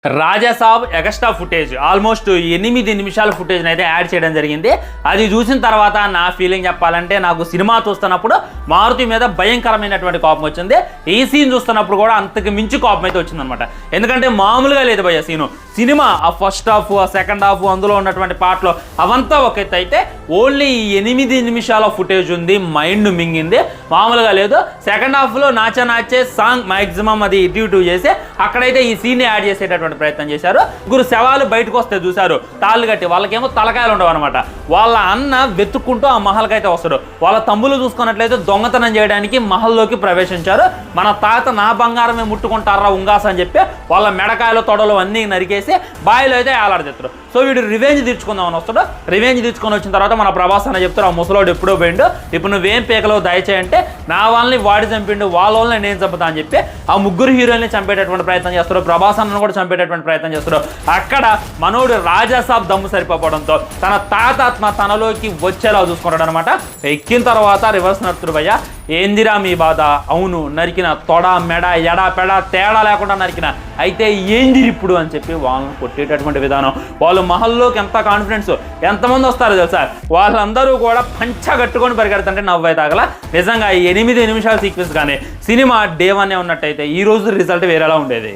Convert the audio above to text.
Raja Saab extra footage almost 8 నిమిషాల footage అయితే add చేయడం జరిగింది. అది చూసిన తర్వాత నా ఫీలింగ్ చెప్పాలంటే నాకు సినిమా చూస్తున్నప్పుడు మారుతి మీద భయంకరమైనటువంటి కోపం వచ్చింది. ఈ సీన్ చూస్తున్నప్పుడు కూడా అంతకు మించి కోపం అయితే వచ్చిందనమాట. ఎందుకంటే మామూలుగా లేదు భయ్య సినిమా ఆ ఫస్ట్ హాఫ్ ఆ సెకండ్ హాఫ్ అందులో ఉన్నటువంటి పాటలు అవంతా ఒక ఎత్తు అయితే ఓన్లీ 8 నిమిషాల ఫుటేజ్ ఉంది. మైండ్ మింగింది, మామూలుగా లేదు. సెకండ్ హాఫ్లో నాచే సాంగ్ మ్యాక్సిమం అది ఇటు చేసి అక్కడైతే ఈ సీన్ యాడ్ చేసేటటువంటి ప్రయత్నం చేశారు. ముగ్గురు శవాలు బయటకు వస్తే చూశారు తాళ్ళు కట్టి, వాళ్ళకేమో తలకాయలు ఉండవు అనమాట. వాళ్ళ అన్న వెతుక్కుంటూ ఆ మహల్కైతే వస్తాడు. వాళ్ళ తమ్ములు చూసుకున్నట్లయితే దొంగతనం చేయడానికి మహల్లోకి ప్రవేశించారు. మన తాత నా బంగారమే ముట్టుకుంటారా ఉంగాస అని చెప్పి వాళ్ళ మెడకాయలు తొడలు అన్నీ నరికేసి బాయిలో అయితే ఏలాడదెత్తారు. సో వీడు రివెంజ్ తీర్చుకుందామని వస్తాడు. రివెంజ్ తీర్చుకొని వచ్చిన తర్వాత మన ప్రభాస్ అని చెప్తారు, ఆ ముసలోడు ఎప్పుడో పోయిండు, ఇప్పుడు నువ్వేం పీకలో దయచేయంటే నా వాళ్ళని వాడి చంపిండు, వాళ్ళ వాళ్ళని నేను చంపుతా అని చెప్పి ఆ ముగ్గురు హీరోయిన్ని చంపేటటువంటి ప్రయత్నం చేస్తారు. ప్రభాస్ అన్నను కూడా చంపేటటువంటి ప్రయత్నం చేస్తారు. అక్కడ మనోడు రాజాసాబ్ దమ్ము సరిపోవడంతో తన తాతాత్మ తనలోకి వచ్చేలా చూసుకుంటాడు అనమాట. ఎక్కిన తర్వాత రివర్స్ నడుతుడు భయ్య, ఏందిరా మీ బాధ? అవును, నరికిన తొడ మెడ ఎడ పెడ తేడా లేకుండా నరికిన, అయితే ఏంది ఇప్పుడు అని చెప్పి వాళ్ళని కొట్టేటటువంటి విధానం. వాళ్ళు మహల్లోకి ఎంత కాన్ఫిడెన్స్, ఎంతమంది వస్తారో తెలుసా, వాళ్ళందరూ కూడా పంచగట్టుకొని పరిగెడుతుంటే నవ్వై తాగల. నిజంగా 8 నిమిషాల సీక్వెన్స్ కానీ సినిమా డే 1 ఉన్నట్టయితే ఈ రోజు రిజల్ట్ వేరేలా ఉండేది.